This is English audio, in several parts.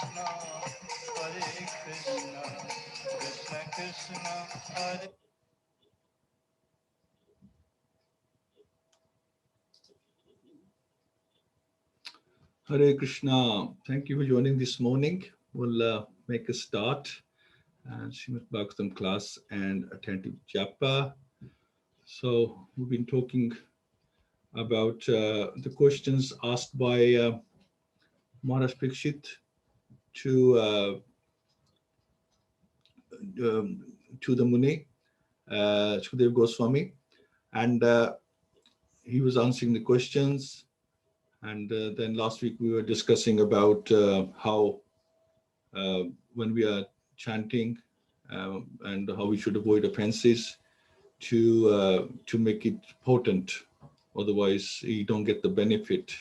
Hare Krishna. Thank you for joining this morning. We'll make a start and Srimad Bhagavatam class and attentive japa. So we've been talking about the questions asked by Maharaj Parikshit to to the Muni, Sukadeva Goswami, and he was answering the questions. And then last week we were discussing about how when we are chanting and how we should avoid offenses to make it potent, otherwise you don't get the benefit.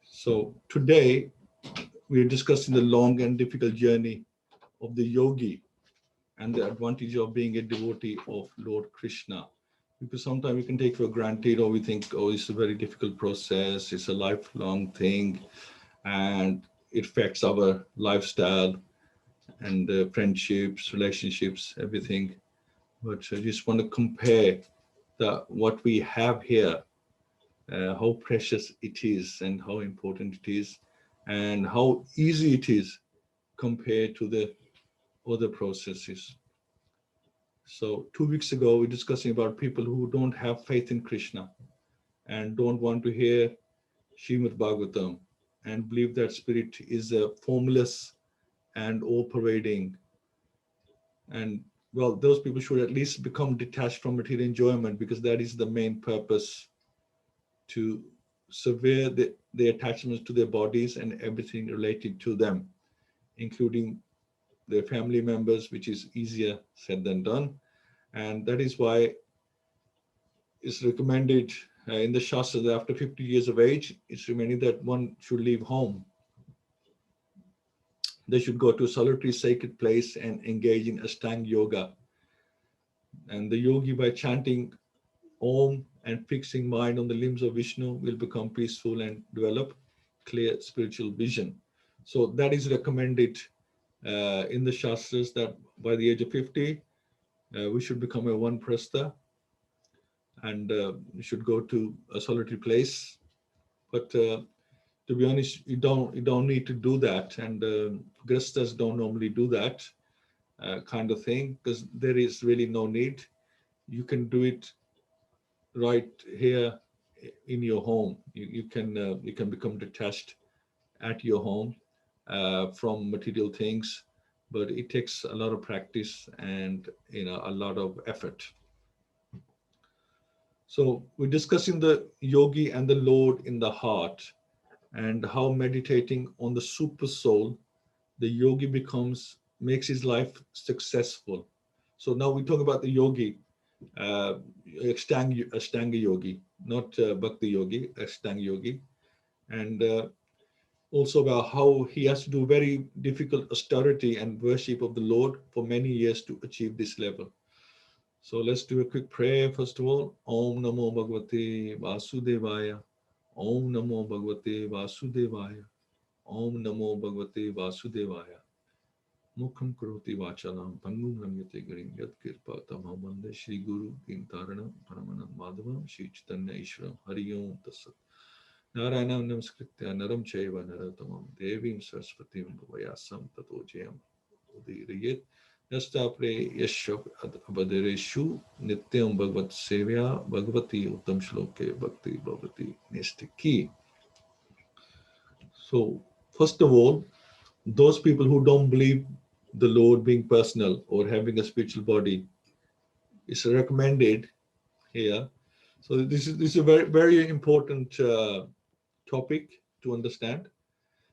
So today we are discussing the long and difficult journey of the yogi and the advantage of being a devotee of Lord Krishna. Because sometimes we can take for granted, or we think, oh, it's a very difficult process, it's a lifelong thing, and it affects our lifestyle and friendships, relationships, everything. But I just want to compare what we have here, how precious it is and how important it is and how easy it is compared to the other processes. So 2 weeks ago, we were discussing about people who don't have faith in Krishna and don't want to hear Srimad Bhagavatam and believe that spirit is a formless and all-pervading. And well, those people should at least become detached from material enjoyment, because that is the main purpose, to sever the attachments to their bodies and everything related to them, including their family members, which is easier said than done. And that is why it's recommended in the Shastra that after 50 years of age, it's recommended that one should leave home. They should go to a solitary sacred place and engage in Ashtanga yoga. And the yogi, by chanting Om and fixing mind on the limbs of Vishnu, will become peaceful and develop clear spiritual vision. So that is recommended in the Shastras, that by the age of 50, we should become a one-prastha and we should go to a solitary place. But to be honest, you don't need to do that, and Grihasthas don't normally do that kind of thing, because there is really no need. You can do it right here in your home. You can become detached at your home from material things, but it takes a lot of practice and a lot of effort. So we're discussing the yogi and the Lord in the heart, and how meditating on the super soul, the yogi makes his life successful. So now we talk about the yogi, Ashtanga yogi, not Bhakti yogi, Ashtanga yogi, and also about how he has to do very difficult austerity and worship of the Lord for many years to achieve this level. So let's do a quick prayer first of all. Om Namo Bhagavate Vasudevaya. Om Namo Bhagavate Vasudevaya. Om Namo Bhagavate Vasudevaya. Mukham Karoti Vachalam Pangum Ramyate Garim Yat Kirpa Tamam Vande Shri Guru Din Taranam Paramanam Madhavam Shri Chaitanya Ishram Hari Om Tassat. Narayanam Namaskritya Naram Chaiva Naratamam Devim Saraswatim Vayasam Tato Jayam Udirayet Nastapre Yashab Abadareshu Nityam Bhagavat Sevya Bhagavati Uttam Shloke Bhakti Bhavati Nistiki. So, first of all, those people who don't believe the Lord being personal or having a spiritual body, is recommended here. So this is a very, very important topic to understand.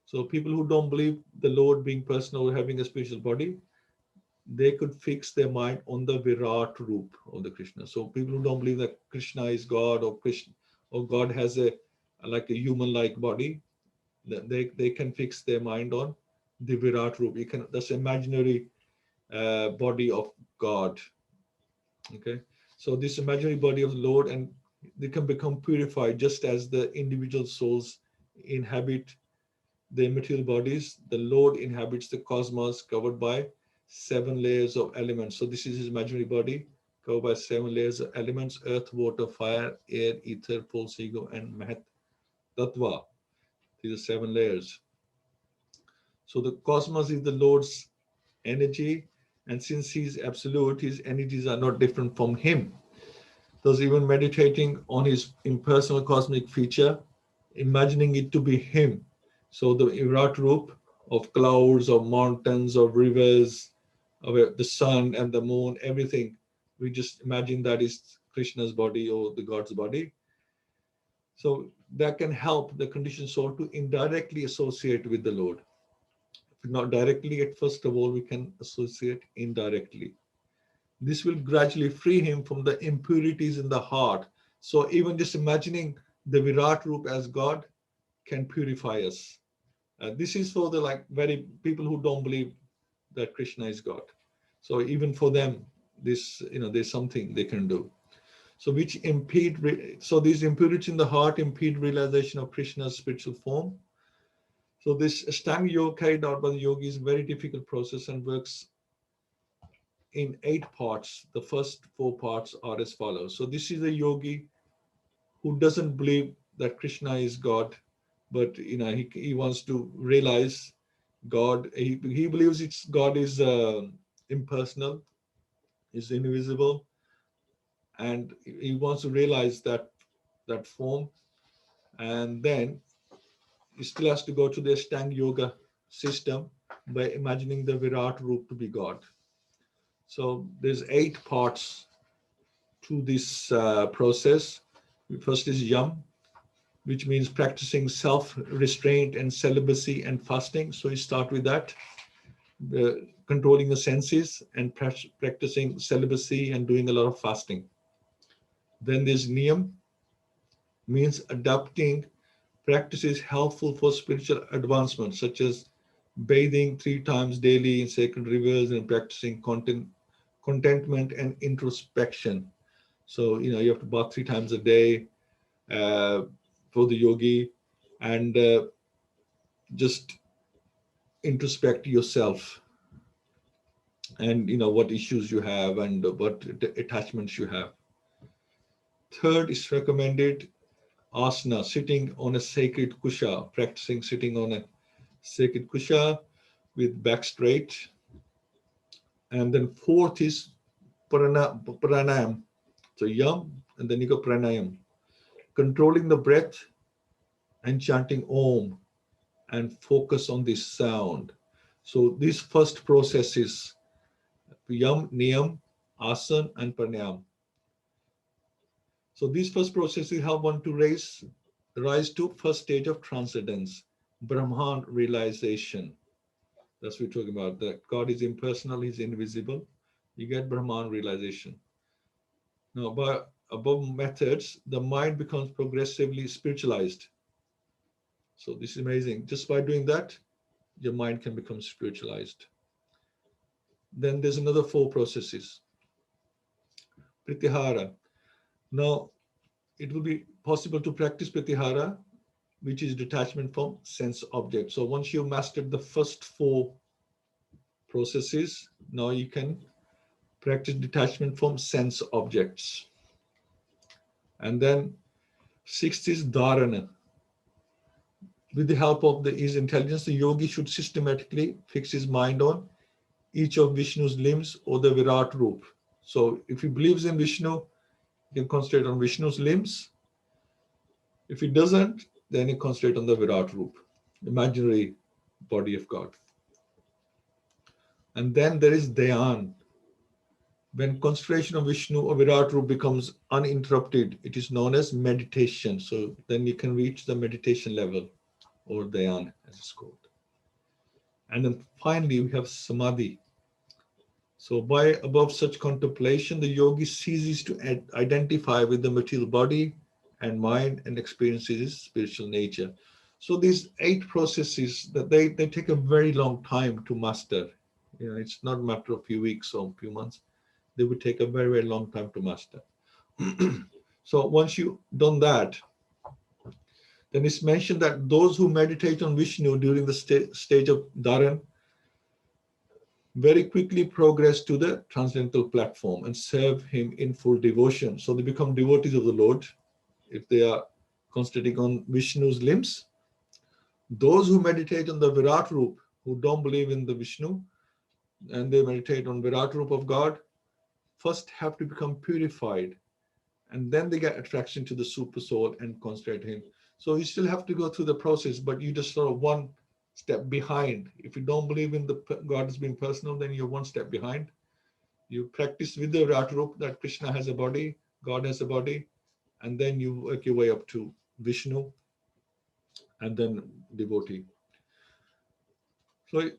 So people who don't believe the Lord being personal or having a spiritual body, they could fix their mind on the Virat Roop of the Krishna. So people who don't believe that Krishna is God, or Krishna or God has a human-like body, they can fix their mind on the Virat Roop. That's imaginary body of God. Okay, so this imaginary body of the Lord, and they can become purified just as the individual souls inhabit the immaterial bodies, the Lord inhabits the cosmos covered by 7 layers of elements. So this is his imaginary body covered by 7 layers of elements: earth, water, fire, air, ether, false ego, and Mahat Tattva. These are 7 layers. So the cosmos is the Lord's energy, and since he is absolute, his energies are not different from him. Thus, even meditating on his impersonal cosmic feature, imagining it to be him. So the Virat Roop of clouds, of mountains, of rivers, of the sun and the moon, everything, we just imagine that is Krishna's body or the God's body. So that can help the conditioned soul to indirectly associate with the Lord. Not directly, at first of all, we can associate indirectly. This will gradually free him from the impurities in the heart. So even just imagining the Virat Roop as God can purify us. This is for the very people who don't believe that Krishna is God. So even for them, this there's something they can do. So so these impurities in the heart impede realization of Krishna's spiritual form. So this Ashtanga yoga carried out by the yogi is a very difficult process and works in 8 parts. The first 4 parts are as follows. So this is a yogi who doesn't believe that Krishna is God, but he wants to realize God. He believes God is impersonal, is invisible, and he wants to realize that form. And then he still has to go to the Ashtanga yoga system by imagining the Virat Roop to be God. So there's 8 parts to this process. First is yam, which means practicing self-restraint and celibacy and fasting. So you start with that, controlling the senses and practicing celibacy and doing a lot of fasting. Then there's niyam, means adopting practices helpful for spiritual advancement, such as bathing 3 times daily in sacred rivers and practicing contentment and introspection. So, you have to bath 3 times a day for the yogi, and just introspect yourself and what issues you have and what attachments you have. Third is recommended asana, sitting on a sacred kusha, practicing sitting on a sacred kusha with back straight. And then fourth is pranayam. So yam, and then you go pranayam, controlling the breath and chanting om and focus on this sound. So these first processes, yam, niyam, asana, and pranayam. So these first processes help one to rise to first stage of transcendence, Brahman realization. That's what we're talking about. That God is impersonal, He's invisible. You get Brahman realization. Now, by above methods, the mind becomes progressively spiritualized. So this is amazing. Just by doing that, your mind can become spiritualized. Then there's another 4 processes. Pritihara. Now, it will be possible to practice pratihara, which is detachment from sense objects. So once you've mastered the first 4 processes, now you can practice detachment from sense objects. And then 6th is dharana. With the help of his intelligence, the yogi should systematically fix his mind on each of Vishnu's limbs or the Virat Roop. So if he believes in Vishnu, he can concentrate on Vishnu's limbs. If he doesn't, then he concentrate on the Virat Roop, imaginary body of God. And then there is Dhyan. When concentration on Vishnu or Virat Roop becomes uninterrupted, it is known as meditation. So then you can reach the meditation level, or Dhyan as it's called. And then finally we have Samadhi. So by above such contemplation, the yogi ceases to identify with the material body and mind and experiences his spiritual nature. So these 8 processes, that they take a very long time to master. It's not a matter of a few weeks or a few months. They would take a very, very long time to master. So once you've done that, Then it's mentioned that those who meditate on Vishnu during the stage of Dharan very quickly progress to the transcendental platform and serve him in full devotion. So they become devotees of the Lord if they are concentrating on Vishnu's limbs. Those who meditate on the Virat Roop, who don't believe in the Vishnu, and they meditate on Virat Roop of God, first have to become purified, and then they get attraction to the super soul and concentrate him. So you still have to go through the process, but you just sort of one step behind. If you don't believe in the God as being personal, then you're one step behind. You practice with the Virat Roop that Krishna has a body, God has a body, and then you work your way up to Vishnu and then devotee. So,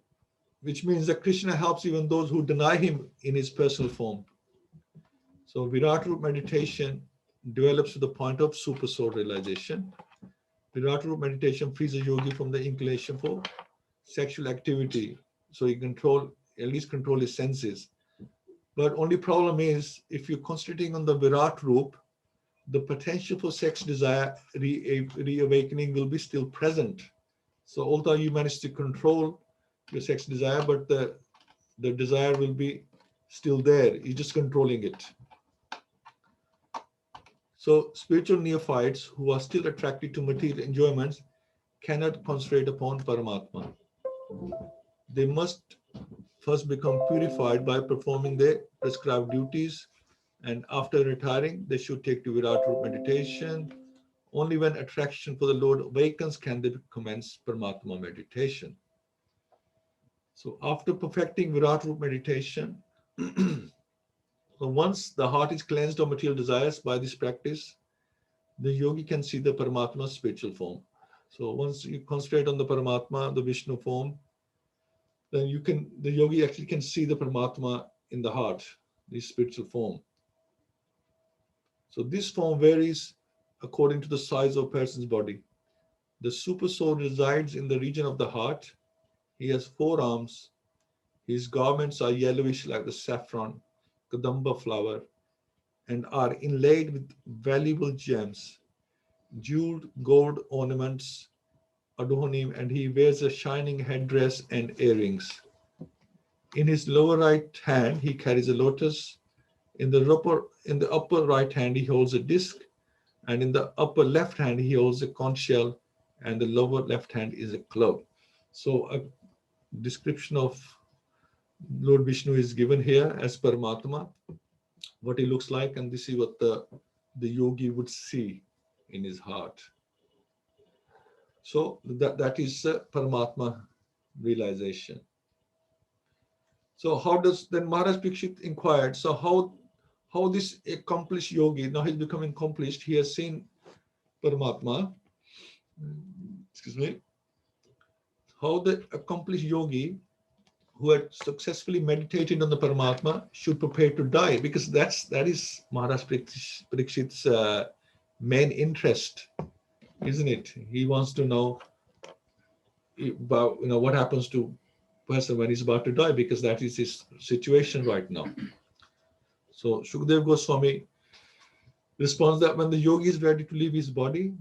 which means that Krishna helps even those who deny him in his personal form. So Virat Roop meditation develops to the point of super soul realization. Virat Roop meditation frees a yogi from the inclination for sexual activity. So he at least control his senses. But only problem is, if you're concentrating on the Virat Roop, the potential for sex desire reawakening will be still present. So although you manage to control your sex desire, but the desire will be still there. You're just controlling it. So spiritual neophytes who are still attracted to material enjoyments cannot concentrate upon Paramatma. They must first become purified by performing their prescribed duties, and after retiring, they should take to Virat Roop meditation. Only when attraction for the Lord awakens can they commence Paramatma meditation. So after perfecting Virat Roop meditation, once the heart is cleansed of material desires by this practice, the yogi can see the Paramatma spiritual form. So once you concentrate on the Paramatma, the Vishnu form, then the yogi actually can see the Paramatma in the heart, the spiritual form. So this form varies according to the size of a person's body. The super soul resides in the region of the heart. He has 4 arms. His garments are yellowish like the saffron, kadamba flower, and are inlaid with valuable gems, jeweled gold ornaments, adorn, and he wears a shining headdress and earrings. In his lower right hand, he carries a lotus. In the upper right hand, he holds a disc, and in the upper left hand, he holds a conch shell, and the lower left hand is a club. So a description of Lord Vishnu is given here as Paramatma, what he looks like, and this is what the yogi would see in his heart. So that is Paramatma realization. So how does then Maharaj Parikshit inquired? So how this accomplished yogi, now he's becoming accomplished, he has seen Paramatma. Excuse me. How the accomplished yogi who had successfully meditated on the Paramatma should prepare to die, because that is Maharaj Parikshit's main interest, isn't it? He wants to know about what happens to person when he's about to die, because that is his situation right now. So Shukdev Goswami responds that when the yogi is ready to leave his body,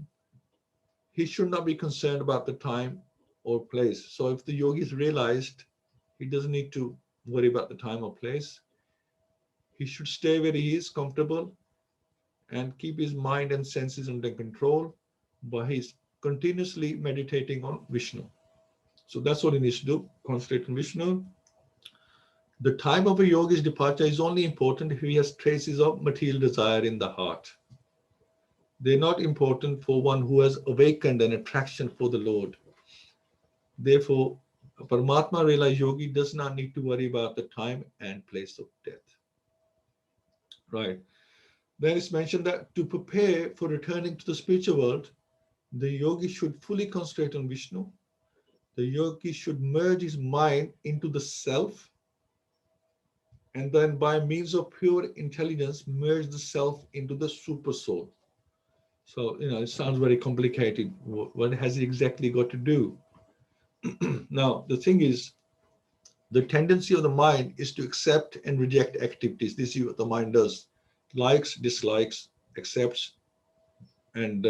he should not be concerned about the time or place. So if the yogi is realized, he doesn't need to worry about the time or place. He should stay where he is comfortable and keep his mind and senses under control by his continuously meditating on Vishnu. So that's what he needs to do, concentrate on Vishnu. The time of a yogi's departure is only important if he has traces of material desire in the heart. They're not important for one who has awakened an attraction for the Lord. Therefore, a Paramatma realized yogi does not need to worry about the time and place of death. Right. Then it's mentioned that to prepare for returning to the spiritual world, the yogi should fully concentrate on Vishnu. The yogi should merge his mind into the self, and then by means of pure intelligence, merge the self into the super soul. So, it sounds very complicated. What has he exactly got to do? Now, the thing is, the tendency of the mind is to accept and reject activities. This is what the mind does. Likes, dislikes, accepts, and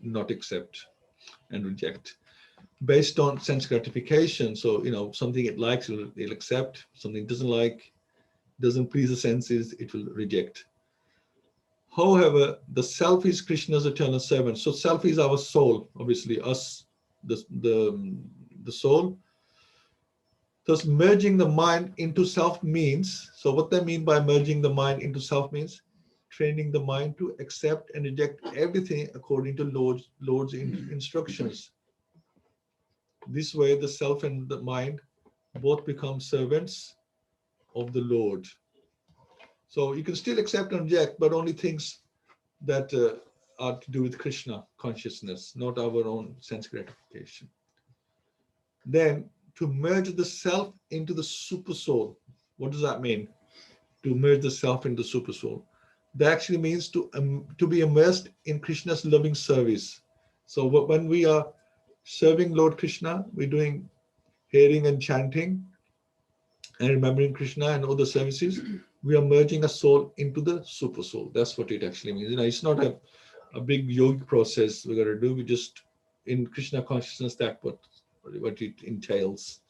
not accept. and reject based on sense gratification. So, something it likes, it'll accept. Something it doesn't like, doesn't please the senses, it will reject. However, the self is Krishna's eternal servant. So self is our soul, obviously us, the soul. Thus merging the mind into self means, so what they mean by merging the mind into self means training the mind to accept and reject everything according to Lord's instructions. This way the self and the mind both become servants of the Lord. So you can still accept and reject, but only things that are to do with Krishna consciousness, not our own sense gratification. Then to merge the self into the super soul. What does that mean? To merge the self into the super soul. That actually means to be immersed in Krishna's loving service. So when we are serving Lord Krishna, we're doing hearing and chanting and remembering Krishna and other services. We are merging a soul into the super soul. That's what it actually means. It's not a big yogic process we got to do. We just in Krishna consciousness, that's what it entails.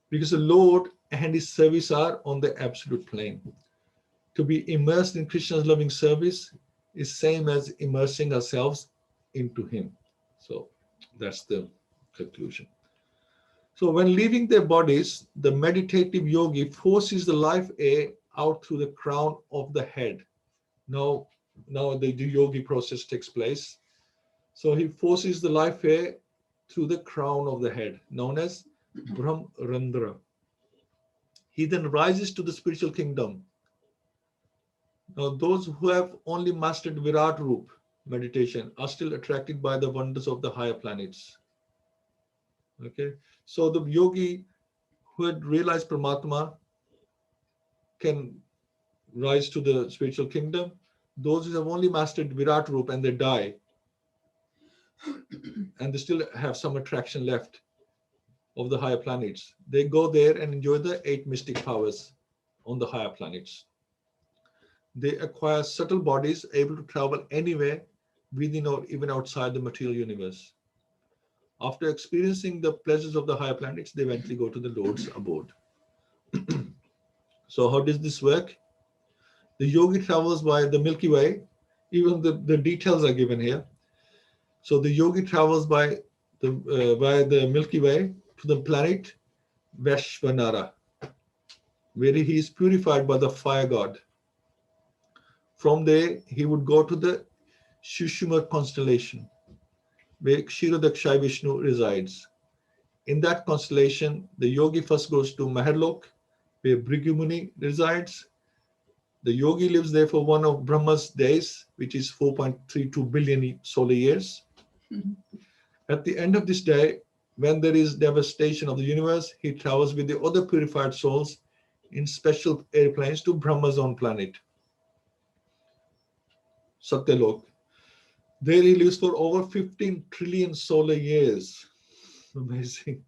Because the Lord and his service are on the absolute plane. To be immersed in Krishna's loving service is same as immersing ourselves into him. So that's the conclusion. So when leaving their bodies, the meditative yogi forces the life air out through the crown of the head. Now the yogi process takes place. So he forces the life air through the crown of the head, known as Brahmarandra. He then rises to the spiritual kingdom. Now, those who have only mastered Virat Roop meditation are still attracted by the wonders of the higher planets. Okay, so the yogi who had realized Paramatma can rise to the spiritual kingdom. Those who have only mastered Virat Roop and they die, and they still have some attraction left of the higher planets, they go there and enjoy the 8 mystic powers on the higher planets. They acquire subtle bodies able to travel anywhere within or even outside the material universe. After experiencing the pleasures of the higher planets, they eventually go to the Lord's abode. So how does this work? The yogi travels by the Milky Way. Even the details are given here. So the yogi travels by the Milky Way to the planet Vishvanara, where he is purified by the fire god. From there, he would go to the Shushuma constellation, where Kshirodaksha Vishnu resides. In that constellation, the yogi first goes to Maharlok, where Bhrigu Muni resides. The yogi lives there for one of Brahma's days, which is 4.32 billion solar years. Mm-hmm. At the end of this day, when there is devastation of the universe, he travels with the other purified souls in special airplanes to Brahma's own planet, Satyalok. There he lives for over 15 trillion solar years. Amazing.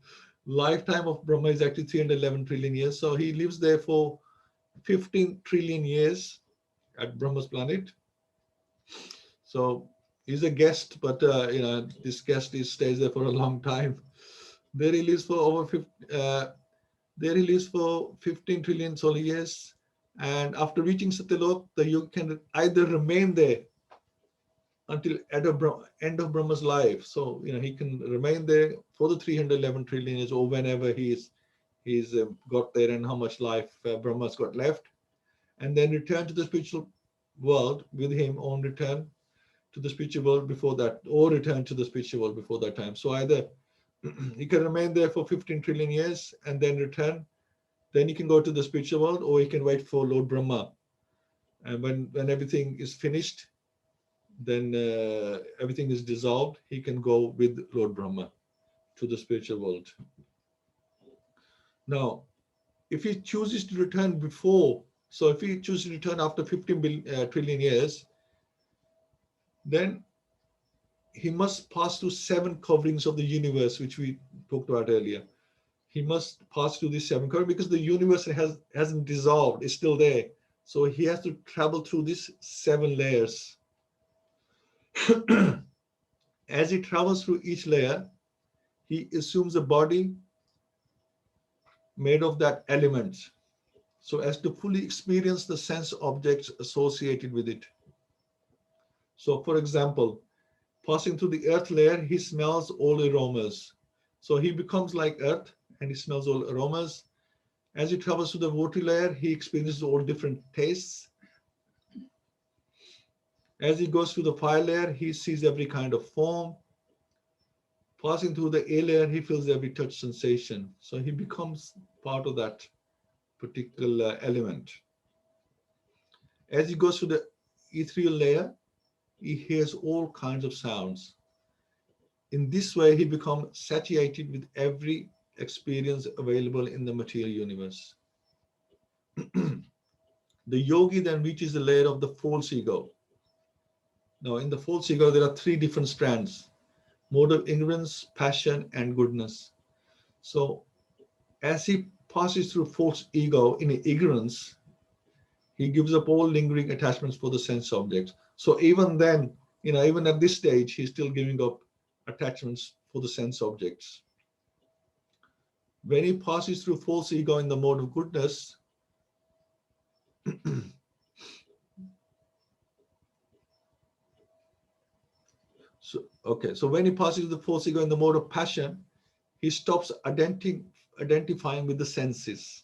Lifetime of Brahma is actually 311 trillion years. So he lives there for 15 trillion years at Brahma's planet. So he's a guest, but this guest stays there for a long time. There he lives for 15 trillion solar years. And after reaching Satyalok, the yogi can either remain there until at the end of Brahma's life. So, he can remain there for the 311 trillion years or whenever he's got there and how much life Brahma's got left. And then return to the spiritual world with him on return to the spiritual world before that, or return to the spiritual world before that time. So either he can remain there for 15 trillion years and then return. Then he can go to the spiritual world, or he can wait for Lord Brahma. And when everything is finished, then everything is dissolved, he can go with Lord Brahma to the spiritual world. Now, if he chooses to return before, so if he chooses to return after 15 trillion years, then he must pass through 7 coverings of the universe, which we talked about earlier. He must pass through these 7 coverings because the universe hasn't dissolved, it's still there. So he has to travel through these 7 layers. As he travels through each layer, he assumes a body made of that element, so as to fully experience the sense objects associated with it. So, for example, passing through the earth layer, he smells all aromas. So he becomes like earth and he smells all aromas. As he travels through the watery layer, he experiences all different tastes. As he goes through the fire layer, he sees every kind of form. Passing through the air layer, he feels every touch sensation. So he becomes part of that particular element. As he goes through the ethereal layer, he hears all kinds of sounds. In this way, he becomes satiated with every experience available in the material universe. The yogi then reaches the layer of the false ego. Now, in the false ego, there are three different strands: mode of ignorance, passion, and goodness. So, as he passes through false ego in ignorance, he gives up all lingering attachments for the sense objects. So, even then, even at this stage, he's still giving up attachments for the sense objects. When he passes through false ego in the mode of goodness, so when he passes the false ego in the mode of passion, he stops identifying with the senses.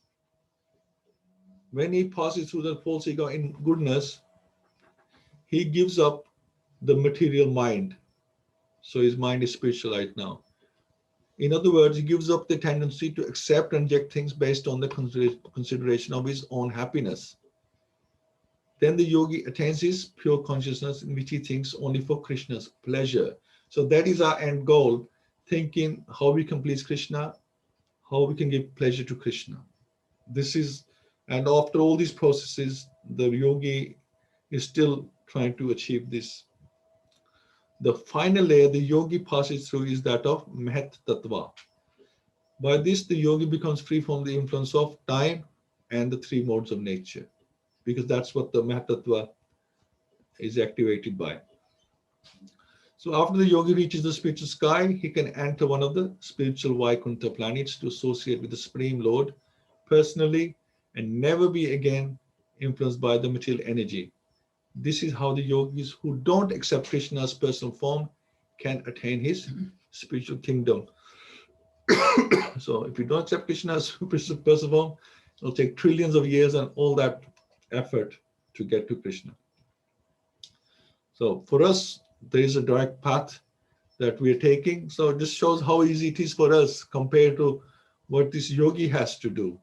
When he passes through the false ego in goodness, he gives up the material mind. So his mind is spiritual right now. In other words, he gives up the tendency to accept and reject things based on the consideration of his own happiness. Then the yogi attains his pure consciousness in which he thinks only for Krishna's pleasure. So that is our end goal, thinking how we can please Krishna, how we can give pleasure to Krishna. And after all these processes, the yogi is still trying to achieve this. The final layer the yogi passes through is that of Mahat Tattva. By this, the yogi becomes free from the influence of time and the three modes of nature, because that's what the Mahat Tattva is activated by. So after the yogi reaches the spiritual sky, he can enter one of the spiritual Vaikuntha planets to associate with the Supreme Lord personally and never be again influenced by the material energy. This is how the yogis who don't accept Krishna's personal form can attain his spiritual kingdom. So if you don't accept Krishna's personal form, it'll take trillions of years and all that effort to get to Krishna. So for us, there is a direct path that we are taking. So this shows how easy it is for us compared to what this yogi has to do.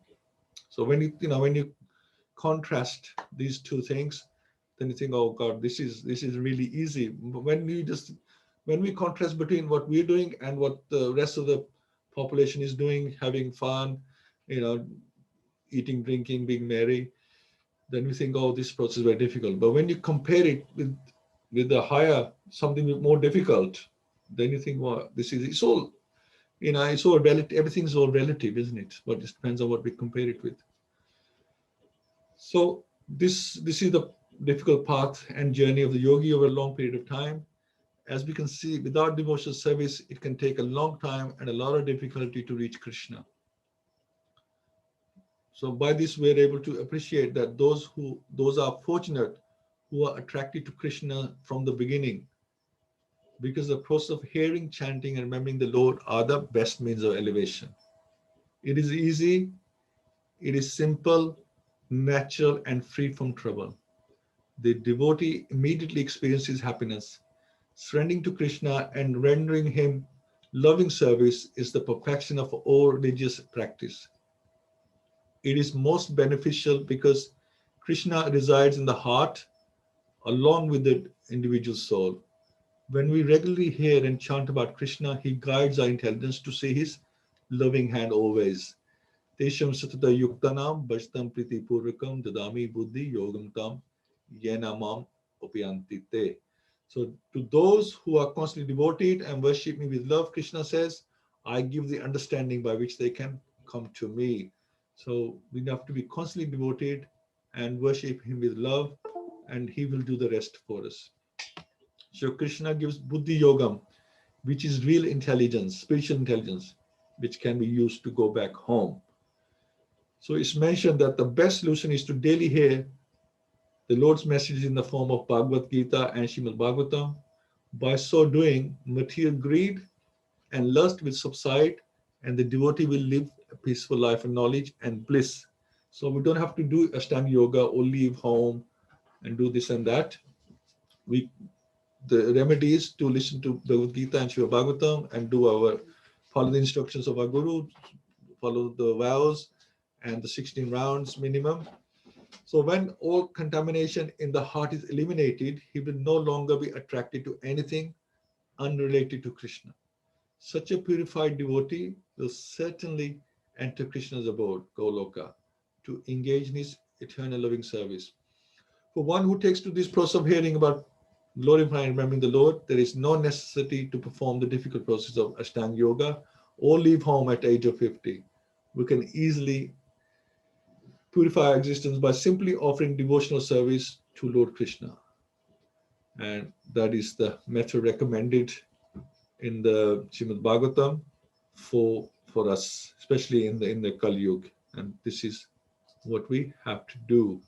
So when you contrast these two things, then you think, oh God, this is really easy. But when we contrast between what we're doing and what the rest of the population is doing, having fun, eating, drinking, being merry, then we think, oh, this process is very difficult. But when you compare it with the higher, something more difficult, then you think, well, it's all relative. Everything's all relative, isn't it? But it depends on what we compare it with. So this is the difficult path and journey of the yogi over a long period of time. As we can see, without devotional service, it can take a long time and a lot of difficulty to reach Krishna. So by this, we're able to appreciate that those are fortunate who are attracted to Krishna from the beginning, because the process of hearing, chanting, and remembering the Lord are the best means of elevation. It is easy, it is simple, natural, and free from trouble. The devotee immediately experiences happiness. Surrendering to Krishna and rendering him loving service is the perfection of all religious practice. It is most beneficial because Krishna resides in the heart along with the individual soul. When we regularly hear and chant about Krishna, he guides our intelligence to see his loving hand always. Tesham satata yuktanam bhajtam priti purvakam dadami buddhi yogam tam yenamam upyanti te. So to those who are constantly devoted and worship me with love, Krishna says, I give the understanding by which they can come to me. So we have to be constantly devoted and worship him with love, and he will do the rest for us. So Krishna gives buddhi yogam. which is real intelligence, spiritual intelligence, which can be used to go back home. So it's mentioned that the best solution is to daily hear the Lord's message in the form of Bhagavad-Gita and Srimad Bhagavatam. By so doing, material greed and lust will subside, and the devotee will live a peaceful life of knowledge and bliss. So we don't have to do Ashtanga yoga or leave home and do this and that. The remedy is to listen to Bhagavad Gita and Srimad Bhagavatam and follow the instructions of our Guru, follow the vows and the 16 rounds minimum. So when all contamination in the heart is eliminated, he will no longer be attracted to anything unrelated to Krishna. Such a purified devotee will certainly enter Krishna's abode, Goloka, to engage in his eternal loving service. For one who takes to this process of hearing about glorifying and remembering the Lord, there is no necessity to perform the difficult process of Ashtanga Yoga or leave home at the age of 50. We can easily purify our existence by simply offering devotional service to Lord Krishna. And that is the method recommended in the Srimad Bhagavatam for us, especially in the Kali Yuga. And this is what we have to do.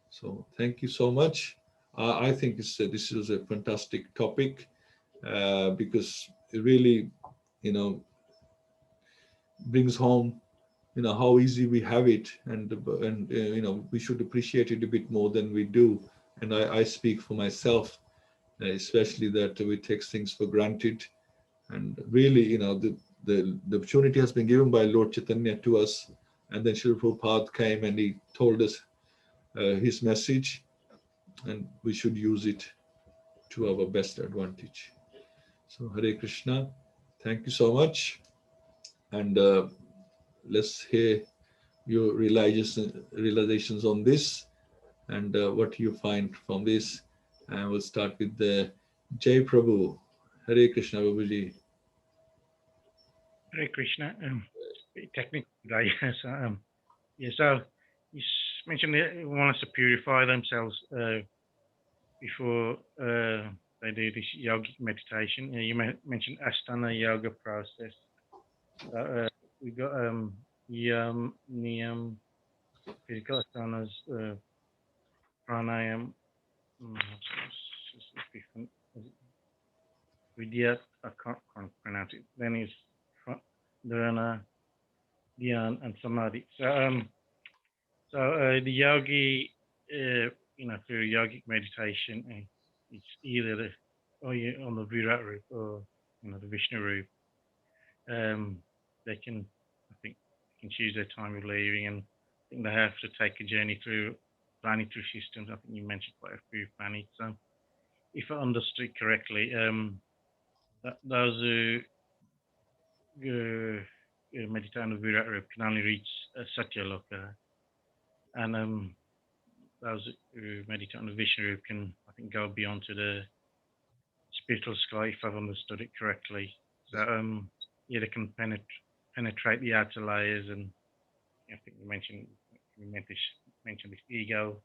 So thank you so much. I think this is a fantastic topic because it really, brings home, how easy we have it, and we should appreciate it a bit more than we do. And I speak for myself, especially that we take things for granted. And really, the opportunity has been given by Lord Chaitanya to us, and then Srila Prabhupada came and he told us his message, and we should use it to our best advantage. So Hare Krishna, thank you so much, and let's hear your realizations on this and what you find from this. And we'll start with the Jai Prabhu. Hare Krishna, Prabhuji. Hare Krishna. Technical today. So you mentioned they want us to purify themselves before they do this yogic meditation. You mentioned Ashtanga yoga process. We got Yam, Niyam, physical asanas, pranayam, Vidya, I can't pronounce it. Then is Dharana, Dhyan, and Samadhi. So the yogi, through yogic meditation, it's either on the Virat route or the Vishnu route. They can, I think, choose their time of leaving, and I think they have to take a journey through planetary systems. I think you mentioned quite a few planets. So if I understood correctly, those who meditate on the Virat route can only reach Satyaloka, and those who meditate on the Vishnu route can, I think, go beyond to the spiritual sky, if I've understood it correctly. So they can penetrate the outer layers, and I think you mentioned this ego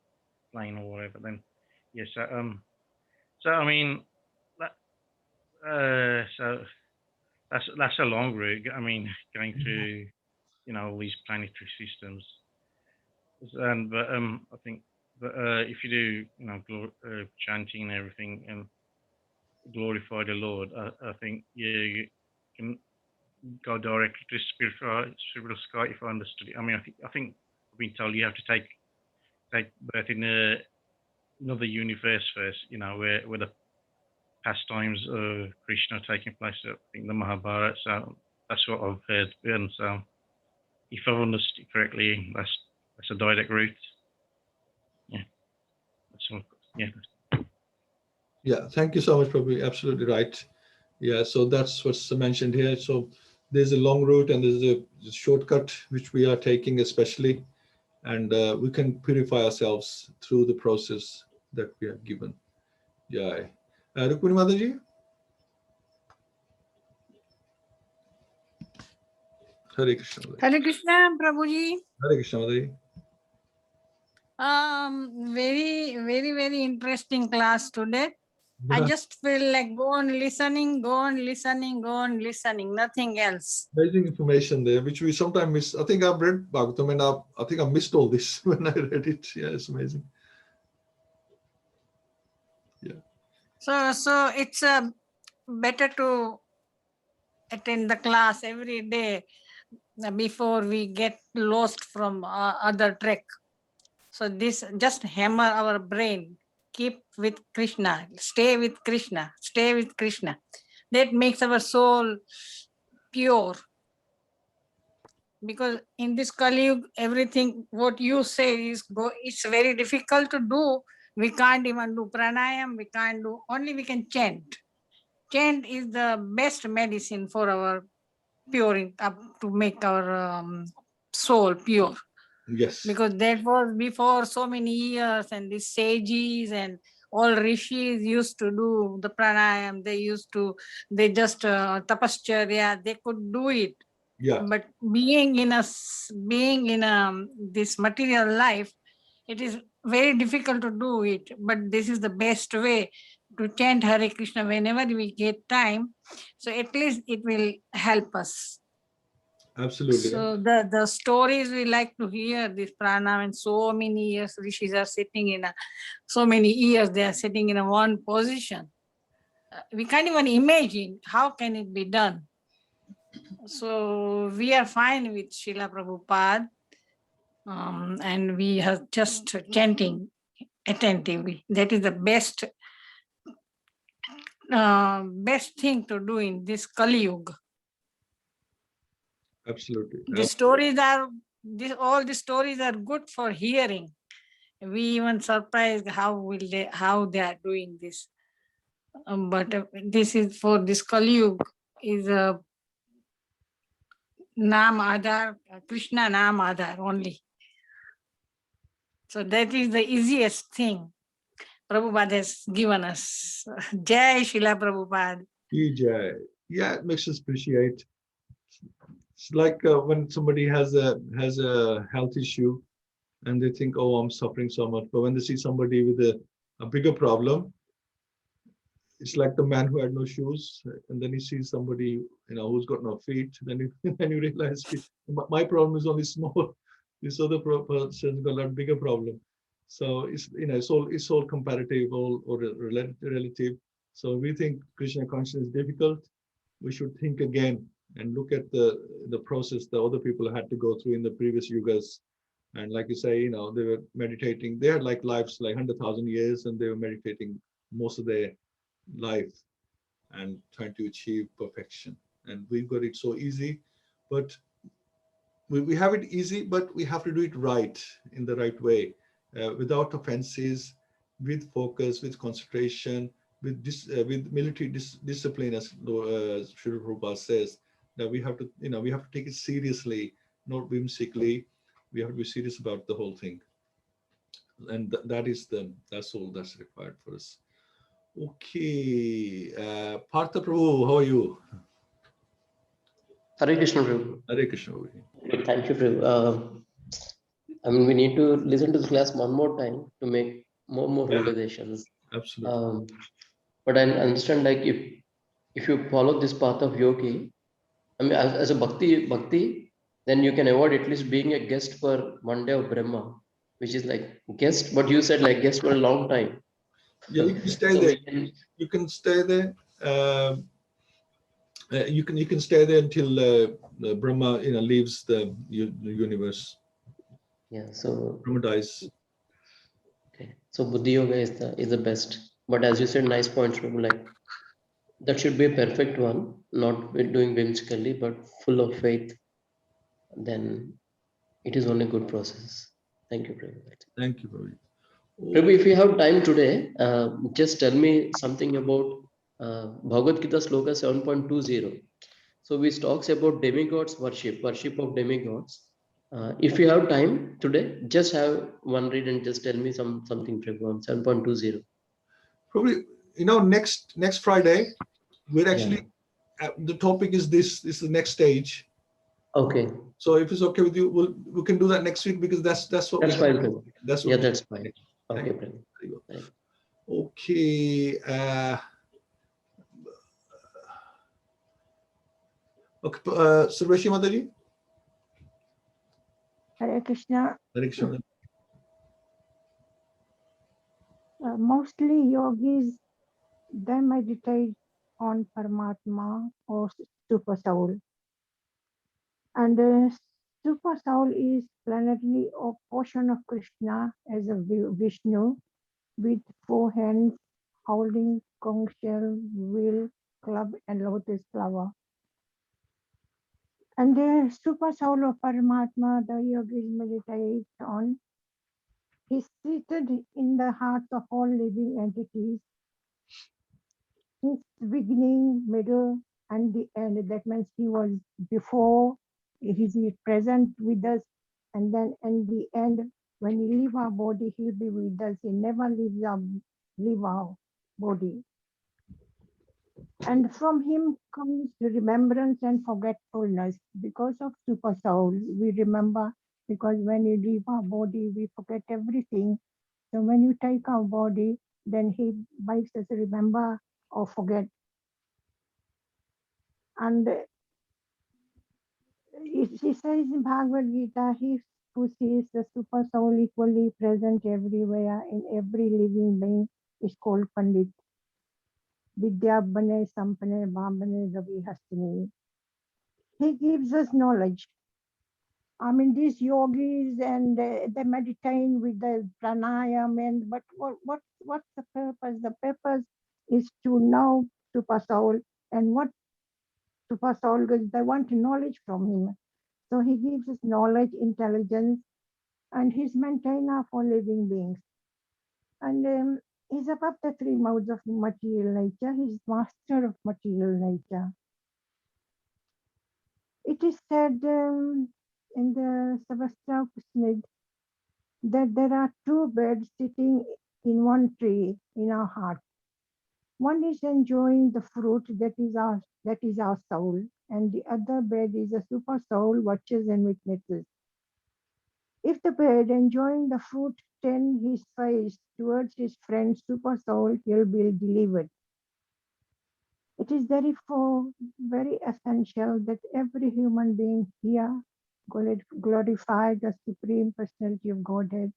plane or whatever. Then yes, so I mean so that's a long route. I mean, going through all these planetary systems, and but I think if you do chanting and everything and glorify the Lord, I think you can go directly to spiritual sky, if I understood it. I mean, I think I've been told you have to take birth in another universe first, where the pastimes of Krishna are taking place. I think the Mahabharata. So that's what I've heard. And so, if I've understood it correctly, that's a direct route. Yeah, that's all. Yeah. Yeah, thank you so much, Prabhu. Absolutely right. Yeah, so that's what's mentioned here. So there's a long route and there's a shortcut which we are taking especially, and we can purify ourselves through the process that we are given. Jai. Rukmini Mataji? Hare Krishna. Hare Krishna, Prabhuji. Hare Krishna, Mataji. Very, very, very interesting class today. I just feel like go on listening, nothing else. Amazing information there, which we sometimes miss. I think I've read Bhagavatam and I think I missed all this when I read it. Yeah, it's amazing. Yeah. So it's better to attend the class every day before we get lost from other track. So this just hammer our brain. Keep with Krishna. Stay with Krishna. Stay with Krishna. That makes our soul pure. Because in this Kali Yuga, everything what you say is it's very difficult to do. We can't even do pranayam. We can't do, only we can chant. Chant is the best medicine for our pure, to make our soul pure. Yes. Because that was before so many years, and the sages and all rishis used to do the pranayam. They just tapascharya, they could do it. Yeah. But being in this material life, it is very difficult to do it. But this is the best way to chant Hare Krishna whenever we get time. So at least it will help us. Absolutely. So the stories we like to hear, this pranam, and so many years rishis are sitting in so many years they are sitting in one position. We can't even imagine how can it be done. So we are fine with Srila Prabhupada, and we are just chanting attentively. That is the best thing to do in this Kali Yuga. Absolutely. All the stories are good for hearing. We even surprised how they are doing this. But this is for this Kali Yuga is a Naam Adhar, Krishna Naam Adhar only. So that is the easiest thing Prabhupada has given us. Jai Srila Prabhupada. Jai. Yeah, it makes us appreciate. It's like when somebody has a health issue and they think, oh, I'm suffering so much. But when they see somebody with a bigger problem, it's like the man who had no shoes, and then he sees somebody, who's got no feet. Then you realize my problem is only small. This other person's got a lot bigger problem. So it's all comparative or relative. So we think Krishna consciousness is difficult. We should think again and look at the process the other people had to go through in the previous yugas. And like you say, they were meditating. They had like lives like 100,000 years, and they were meditating most of their life and trying to achieve perfection. And we've got it so easy, but we have it easy, but we have to do it right, in the right way, without offenses, with focus, with concentration, with military discipline, as Srila Prabhupada says, that we have to take it seriously, not whimsically. We have to be serious about the whole thing, and that's all that's required for us. Okay, Partha Prabhu, how are you? Hare Krishna, Prabhu. Hare Krishna. Thank you, Prabhu. We need to listen to the class one more time to make more realizations. Absolutely. But I understand, like if you follow this path of yogi, as a bhakti, then you can avoid at least being a guest for one day of Brahma, which is like guest. But you said like guest for a long time. Yeah, you can stay there. You can stay there. You can stay there until Brahma leaves the universe. Yeah. So Brahma dies. Okay. So Buddhi Yoga is the best. But as you said, nice points, Prabhu, like that should be a perfect one, not doing whimsically, but full of faith. Then it is only a good process. Thank you, Prabhu. Thank you, Prabhu. Prabhu, if you have time today, just tell me something about Bhagavad-Gita Sloka 7.20. So which talks about demigods worship of demigods. If you have time today, just have one read and just tell me something, Prabhu, on 7.20. Probably, next Friday, we're actually, the topic is this is the next stage. Okay. So if it's okay with you, we can do that next week, because that's what that's fine. That's what that's fine. Okay, Prabhu. Okay. Okay, Sarveshi Mataji. Hare Krishna. Hare Krishna. Mostly yogis, they meditate on Paramatma or Super Soul. And Super Soul is planetary or portion of Krishna as a Vishnu with 4 hands holding conch shell, wheel, club, and lotus flower. And the Super Soul of Paramatma, the yogis meditate on, is seated in the hearts of all living entities. His beginning, middle, and the end. That means he was before, he is present with us, and then in the end, when he leave our body, he'll be with us. He never leave our body. And from him comes the remembrance and forgetfulness. Because of Super Soul, we remember, because when you leave our body, we forget everything. So when you take our body, then he makes us remember or forget. And he says in Bhagavad-Gita, he who sees the Super Soul equally present everywhere in every living being is called Pandit. Vidya Bane Sampane Bhambane Ravi Hastini. He gives us knowledge. I mean, these yogis and they meditate with the pranayam, and but what's the purpose? The purpose is to know Super Soul, and what Super Soul, because they want knowledge from him. So he gives us knowledge, intelligence, and he's maintainer for living beings. And he's above the 3 modes of material nature. He's master of material nature. It is said in the Savastra Upanishad that there are 2 birds sitting in one tree in our heart. One is enjoying the fruit that is our soul, and the other bird is a super soul, watches and witnesses. If the bird enjoying the fruit turn his face towards his friend Super Soul, he'll be delivered. It is therefore very essential that every human being here glorify the Supreme Personality of Godhead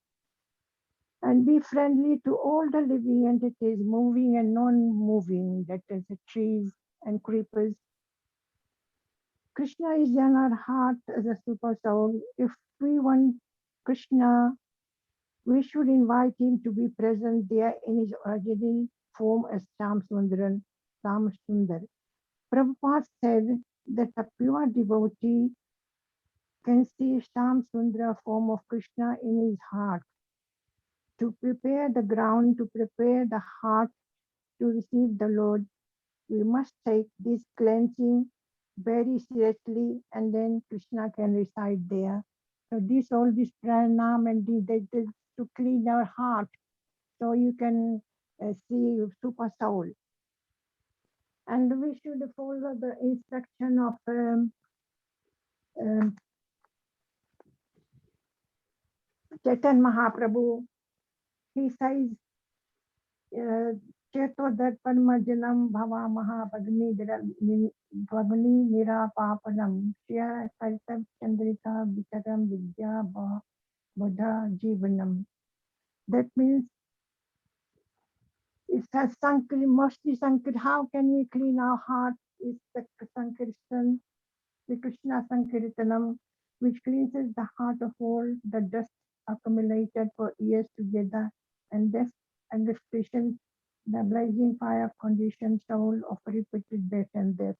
and be friendly to all the living entities, moving and non-moving, that is the trees and creepers. Krishna is in our heart as a Super Soul. If we want Krishna, we should invite him to be present there in his original form as Sam Sundar. Prabhupada said that a pure devotee can see Sam Sundara form of Krishna in his heart. To prepare the ground, to prepare the heart to receive the Lord, we must take this cleansing very seriously, and then Krishna can reside there. So all this pranam and this to clean our heart, so you can see Super Soul. And we should follow the instruction of Chaitanya Mahaprabhu. He says, Cheto Darpan Marjanam Bhava Mahabhagni Nirapapanam Shya Karitam Chandrika Vitaram Vidya Buddha Jivanam. That means it has mostly Sankir. How can we clean our heart? It's the Sankirtan, the Krishna Sankirtanam, which cleanses the heart of all the dust accumulated for years together, and this and expression the blazing fire of conditioned soul of repeated death and death.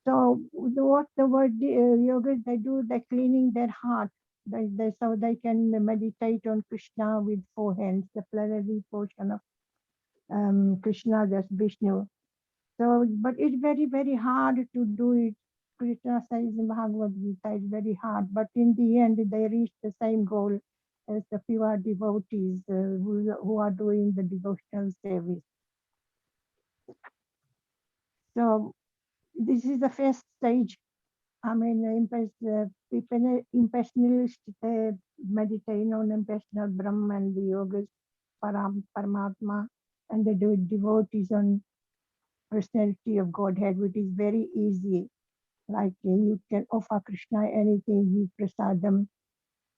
So what the word yogas they do, they're cleaning their heart. So they can meditate on Krishna with 4 hands, the plenary portion of Krishna, that's Vishnu. So, but it's very, very hard to do it. Krishna says in Bhagavad-Gita, it's very hard. But in the end, they reach the same goal as the pure devotees who are doing the devotional service. So, this is the first stage. I mean, impersonalist meditate on impersonal Brahma and the yogas. Paramatma, and the devotees on personality of Godhead, which is very easy. Like you can offer Krishna anything, give prasadam.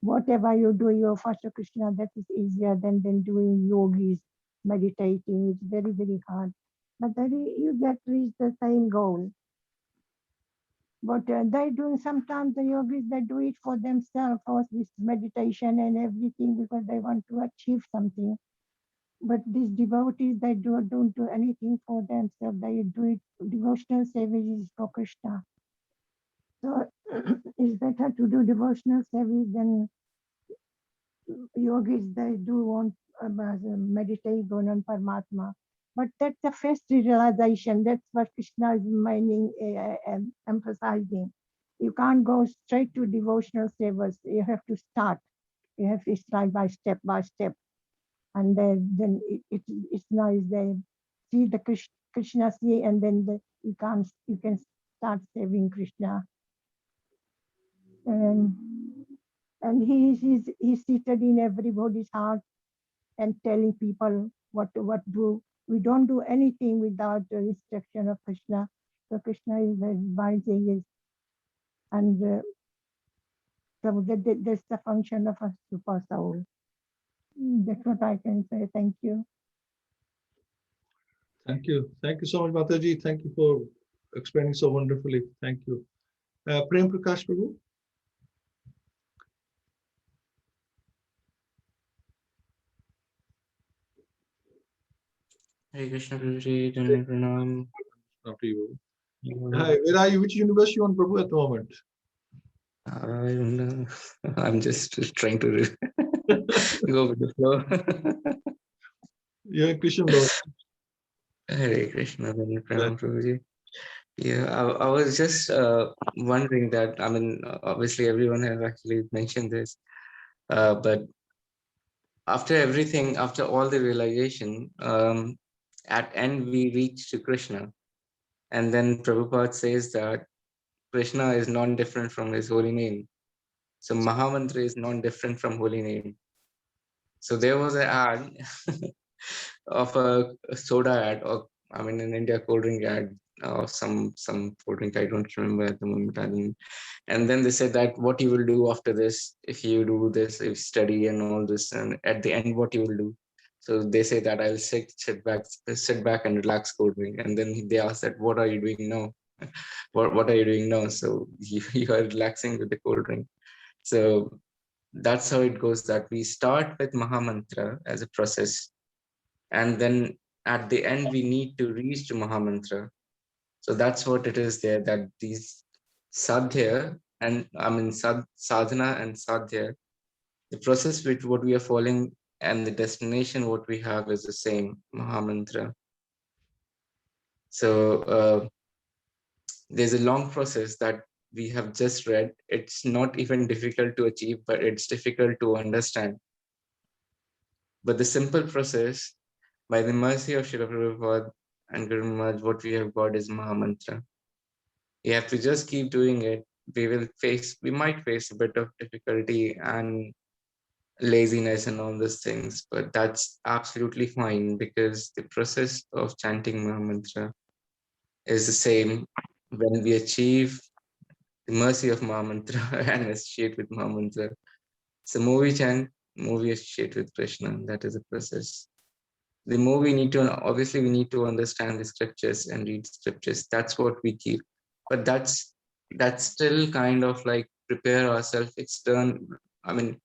Whatever you do, you offer to Krishna, that is easier than doing yogis, meditating. It's very, very hard. But then you get reach the same goal. But they do sometimes the yogis, they do it for themselves, for this meditation and everything, because they want to achieve something. But these devotees, they don't do anything for themselves. They do it, devotional service is for Krishna. So it's better to do devotional service than yogis. They do want meditate on Paramatma. But that's the first realization. That's what Krishna is meaning, emphasizing. You can't go straight to devotional service. You have to start. You have to start by step by step. And then it's nice. They see the Krishna see, and then you can start serving Krishna. And he's seated in everybody's heart and telling people what do. We don't do anything without the instruction of Krishna. So Krishna is advising us, and so that's the function of a super soul. That's what I can say. Thank you. Thank you. Thank you so much, Mataji. Thank you for explaining so wonderfully. Thank you. Prem Prakash Prabhu. Hare Krishna Prabhuji, Dhanne Pranam. After you. Hi, where are you? Which universe you on, Prabhu, at the moment? I don't know. I'm just trying to go with the flow. You're in Krishna Lord. Hare Krishna, Dhanne Pranam Prabhuji. Yeah, I was just wondering that, I mean, obviously everyone has actually mentioned this, but after everything, after all the realization, at end we reach to Krishna. And then Prabhupada says that Krishna is non-different from his holy name. So Mahamantra is non-different from holy name. So there was an ad of a soda ad, or I mean in India cold drink ad of some cold drink, I don't remember at the moment. And then they said that what you will do after this, if you do this, if you study and all this, and at the end what you will do. So they say that I'll sit back and relax cold drink. And then they ask that what are you doing now? What are you doing now? So you are relaxing with the cold drink. So that's how it goes, that we start with Mahamantra as a process. And then at the end, we need to reach to Mahamantra. So that's what it is there, that these sadhya, and I mean sadhana and sadhya, the process which what we are following and the destination what we have is the same, Mahamantra. So there's a long process that we have just read. It's not even difficult to achieve, but it's difficult to understand. But the simple process, by the mercy of Srila Prabhupada and Guru Maharaj, what we have got is Mahamantra. You have to just keep doing it. We might face a bit of difficulty and laziness and all those things, but that's absolutely fine, because the process of chanting Mahamantra is the same when we achieve the mercy of Mahamantra and associate with Mahamantra. So more we chant, more we associate with Krishna. That is the process. The more we need to, obviously we need to understand the scriptures and read scriptures. That's what we keep. But that's still kind of like prepare ourselves external. I mean,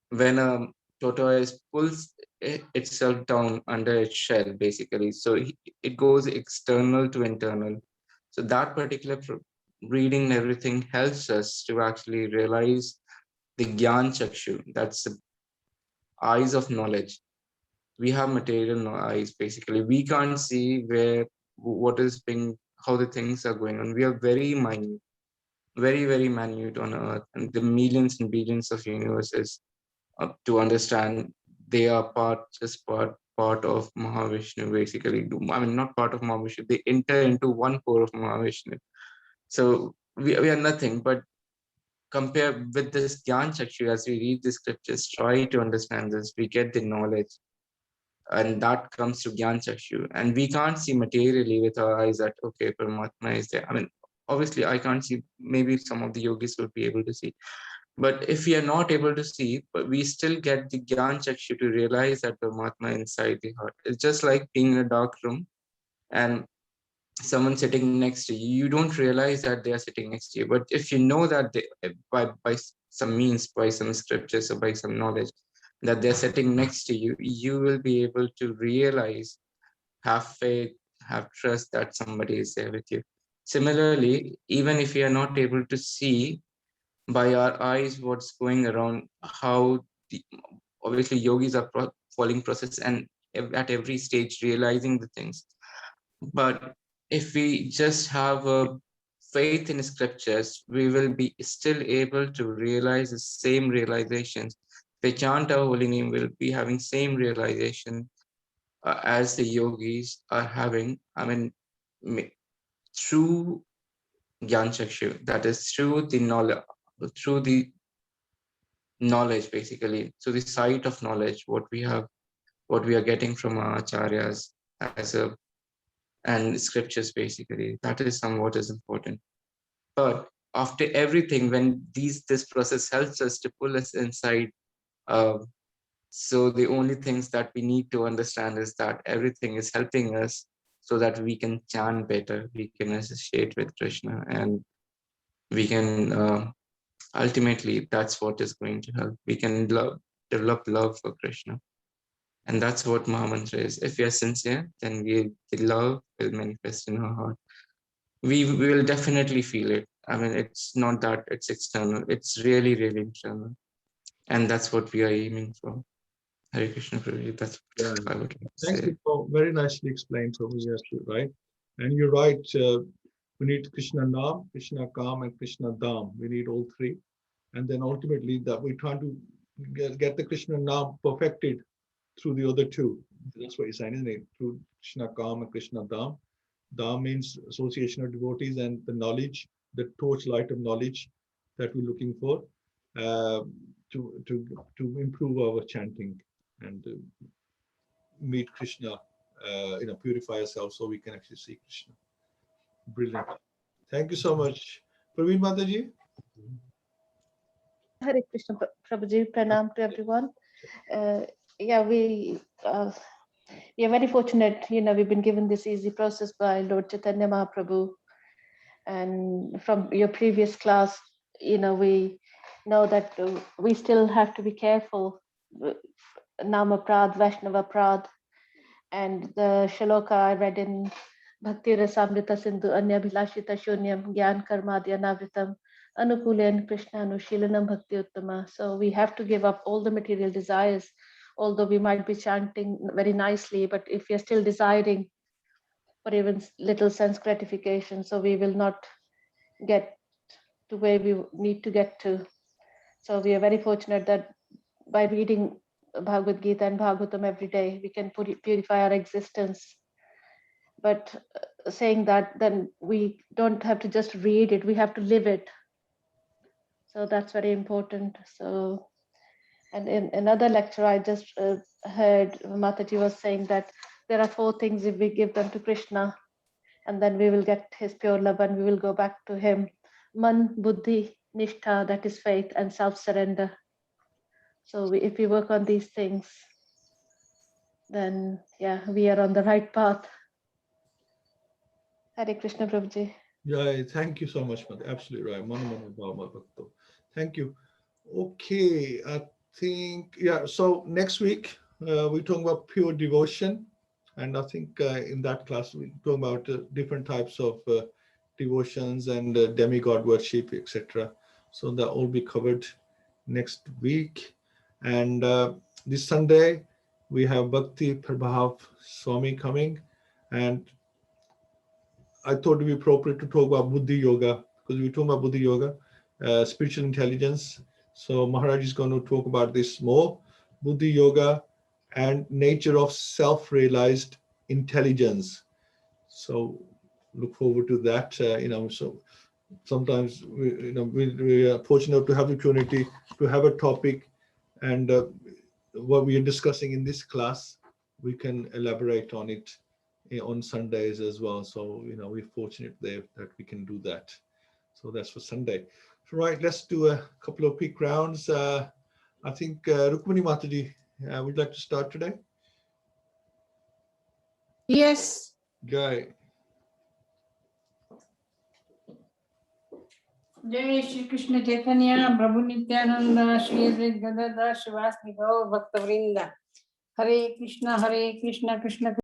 when a tortoise pulls itself down under its shell, basically, so it goes external to internal. So that particular reading and everything helps us to actually realize the Gyan Chakshu, that's the eyes of knowledge. We have material eyes, basically. We can't see what is being, how the things are going on. We are very minute, very, very minute on Earth, and the millions and billions of universes to understand. They are just part of Mahavishnu, basically. I mean, not part of Mahavishnu. They enter into one core of Mahavishnu. So we are nothing, but compare with this Gyan Chakshu, as we read the scriptures, try to understand this, we get the knowledge. and that comes to Gyan Chakshu. And we can't see materially with our eyes that, okay, Paramatma is there. I mean, obviously I can't see, maybe some of the yogis will be able to see. But if we are not able to see, but we still get the Gyan Chakshu to realize that Paramatma inside the heart. It's just like being in a dark room and someone sitting next to you. You don't realize that they are sitting next to you. But if you know that they, by some means, by some scriptures or by some knowledge, that they're sitting next to you, you will be able to realize, have faith, have trust that somebody is there with you. Similarly, even if we are not able to see by our eyes what's going around, how obviously yogis are following process and at every stage realizing the things. But if we just have a faith in scriptures, we will be still able to realize the same realizations. If we chant our holy name, we'll be having same realization as the yogis are having. I mean, through Gyan Chakshu, that is through the knowledge, basically, so the sight of knowledge, what we are getting from our acharyas as a and scriptures, basically, that is somewhat is important. But after everything, when this process helps us to pull us inside, so the only things that we need to understand is that everything is helping us so that we can chant better, we can associate with Krishna, and we can ultimately, that's what is going to help. We can develop love for Krishna. And that's what Mahamantra is. If we are sincere, then the love will manifest in our heart. We will definitely feel it. I mean, it's not that it's external, it's really, really internal. And that's what we are aiming for. Hare Krishna, Prabhuji, that's what I would like to Thank say. you for very nicely explained, Prabhuji, right? And you're right, we need Krishna Nam, Krishna Kam, and Krishna Dham. We need all three. And then ultimately that we're trying to get the Krishna Nam perfected through the other two. That's what you're saying, isn't it? Through Krishna Kam and Krishna Dham. Dham means association of devotees and the knowledge, the torchlight of knowledge that we're looking for to improve our chanting and meet Krishna, purify ourselves so we can actually see Krishna. Brilliant. Thank you so much. Praveen Mataji. Hare Krishna, Prabhuji, pranam to everyone. Yeah, we are very fortunate, we've been given this easy process by Lord Chaitanya Mahaprabhu. And from your previous class, we know that we still have to be careful. Nama Prad, Vaishnava Prad, and the shloka I read in Bhakti Rasamrita Sindhu, Anya Bhilashita Shunyam, Gyan Karmadya Navritam, Anukulen Krishna Anushilanam Bhakti Uttama. So we have to give up all the material desires, although we might be chanting very nicely, but if we are still desiring for even little sense gratification, so we will not get to where we need to get to. So we are very fortunate that by reading Bhagavad-Gita and Bhagavatam every day, we can purify our existence. But saying that, then we don't have to just read it, we have to live it. So that's very important. So, and in another lecture I just heard Mataji was saying that there are 4 things if we give them to Krishna, and then we will get his pure love and we will go back to him. Man, Buddhi, Nishtha, that is faith, and self-surrender. So if we work on these things, then yeah, we are on the right path. Hare Krishna, Prabhuji. Yeah, thank you so much, Mother. Absolutely right. Mano Mano Bhava Bhakto. Thank you. Okay, I think, yeah, so next week we're talking about pure devotion. And I think in that class we talk about different types of devotions and demigod worship, etc. So that will be covered next week. And this Sunday we have Bhakti Prabhav Swami coming, and I thought it would be appropriate to talk about Buddhi Yoga, because we're talking about Buddhi Yoga, spiritual intelligence. So Maharaj is going to talk about this more, Buddhi Yoga and nature of self-realized intelligence. So look forward to that. So sometimes we are fortunate to have the opportunity to have a topic, and what we are discussing in this class we can elaborate on it on Sundays as well. So, we're fortunate there that we can do that. So that's for Sunday. Right, let's do a couple of quick rounds. I think Rukmini Mataji would like to start today. Yes. Jai. Jai Shri Krishna Chaitanya, Prabhu Nityananda, Shri Advaita Gadadhar, Shivasni Gaur Bhakta Vrinda. Hare Krishna, Krishna